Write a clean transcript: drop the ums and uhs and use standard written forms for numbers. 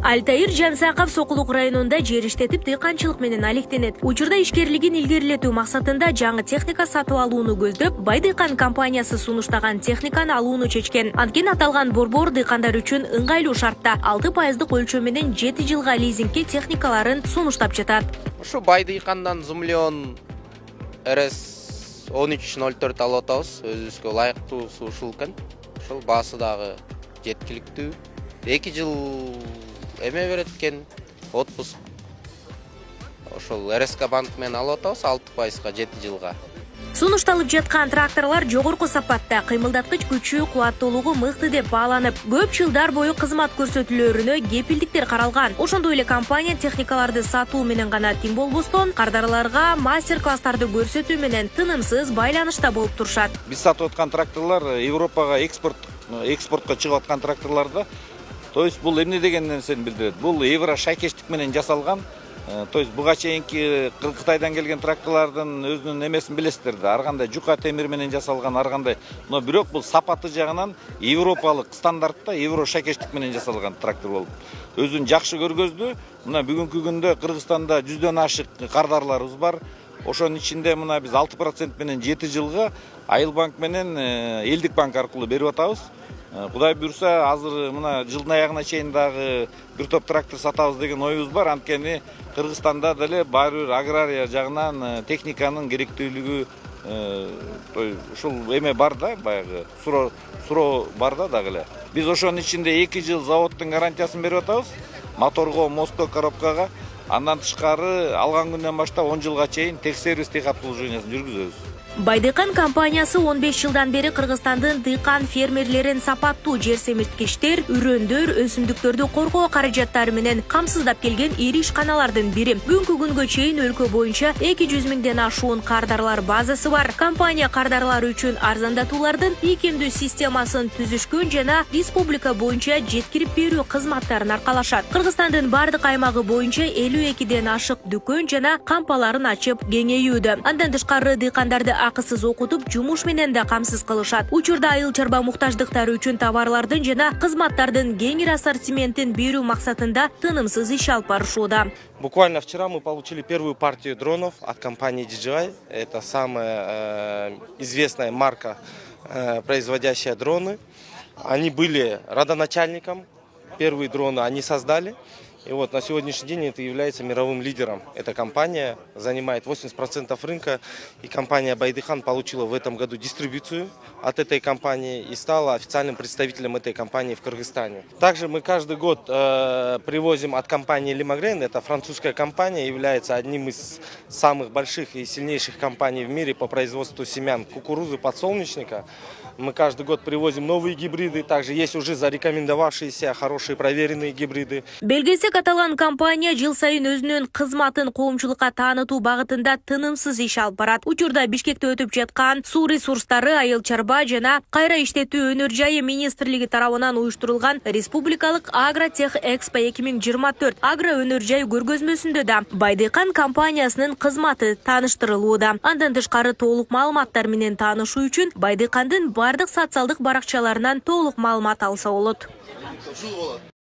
Алтайыр Жансаков Сокулук районунда жер иштетип дыйканчылык менен алектенет. Учурда ишкерлигин илгерилетүү максатында жаңы техника сатып алууну көздөп, Бай дыйкан компаниясы сунуштаган техниканы алууну чечкен. Анткени аталган борбор дыйкандар үчүн ыңгайлуу шартта 6% өлчөм менен 7 жылга лизингке техникаларын сунуштап жатат. Ушу Бай дыйкандан Зумлеон РС 1304 алып атабыз. Өзүбүзгө ылайыктуусу ушул экен. Ушул баасы дагы жеткиликтүү. 2 жыл эме берет экен, отпуск. Ошол РСК банк менен алып атабыз 6%га 7 жылга. Сунушталып жаткан тракторлор жогорку сапатта, кыймылдаткыч күчү, кубаттуулугу мыкты деп бааланып, көп жылдар бою кызмат көрсөтүүлөрүнө кепилдиктер каралган. Ошондой эле компания техникаларды сатуу менен гана тим болбостон, кардарларга мастер-класстарды көрсөтүү менен тынымсыз байланышта болуп турушат. Биз сатып аткан тракторлор Европага экспортко чыгып аткан тракторлор да. То есть бул эмне деген нерсени билдирет? Бул евро шайкештик менен жасалган. То есть буга чейинки Кытайдан келген тракторлордун өзүнүн эмесин билесиздер да. Ар кандай жука темир менен жасалган, ар кандай. Но бирок бул сапаты жагынан европалык стандартта евро шайкештик менен жасалган трактор болуп. Өзүн жакшы көргөздү. Мына бүгүнкү күндө Кыргызстанда 100дөн ашык кардарларыбыз бар. Ошонун ичинде мына биз 6% менен 7 жылга Айыл банк менен Элдик банк аркылуу берип атабыз. Кудай буйрса, азыр мына жылдын аягына чейин дагы бир топ трактор сатабыз деген оюбуз бар. Анткени Кыргызстанда деле баары бир агрария жагынан техниканын керектүүлүгү ушул эме бар да, баягы суроо бар да дагы эле. Биз ошонун ичинде 2 жыл заводдун гарантиясын берип атабыз. Моторго, мостко, коробкага. Андан тышкары алган күндөн баштап 10 жылга чейин текшерүү обслуживаниясын жүргүзөбүз. Бай дыйкан компаниясы 15 жылдан бери Кыргызстандын дыйкан фермерлерин сапаттуу жер семирткичтер, үрөндөр, өсүмдүктөрдү коргоо каражаттары менен камсыздап келген ири ишканалардын бири. Бүгүнкү күнгө чейин өлкө боюнча 200 миңден ашуун кардарлар базасы бар. Компания кардарлар үчүн арзандатуулардын ийкемдүү системасын түзүшкөн жана республика боюнча жеткирип берүү кызматтарын аркалашат. Кыргызстандын бардык аймагы боюнча 52ден ашык дүкөн жана кампаларын ачып кеңейүүдө. Андан тышкары дыйкандарды акысыз окутуп, жумуш менен да камсыз кылышат. Учурда айыл чарба муктаждыктары үчүн товарлардын жана кызматтардын кеңир ассортиментин берүү максатында тынымсыз иш алып барышууда. Буквально вчера мы получили первую партию дронов от компании DJI. Это самая известная марка, производящая дроны. Они были родоначальником. Первые дроны они создали. И вот на сегодняшний день это является мировым лидером. Эта компания занимает 80% рынка. И компания Бай дыйкан получила в этом году дистрибуцию от этой компании и стала официальным представителем этой компании в Кыргызстане. Также мы каждый год привозим от компании Limagren. Это французская компания, является одним из самых больших и сильнейших компаний в мире по производству семян кукурузы, подсолнечника. Мы каждый год привозим новые гибриды. Также есть уже зарекомендовавшиеся хорошие проверенные гибриды. Аталган компания жыл сайын өзүнүн кызматын коомчулукка таанытуу багытында тынымсыз иш алып барат. Учурда Бишкекте өтүп жаткан суу ресурстары, айыл чарба жана кайра иштетүү өнөр жайы министрлиги тарабынан уюштурулган Республикалык Агротех Экспо 2024 агро өнөр жай көргөзмөсүндө да Бай дыйкан компаниясынын кызматы тааныштырылууда. Андан тышкары толук маалыматтар менен таанышуу үчүн Бай дыйкандын бардык социалдык баракчаларынан толук маалымат алса болот.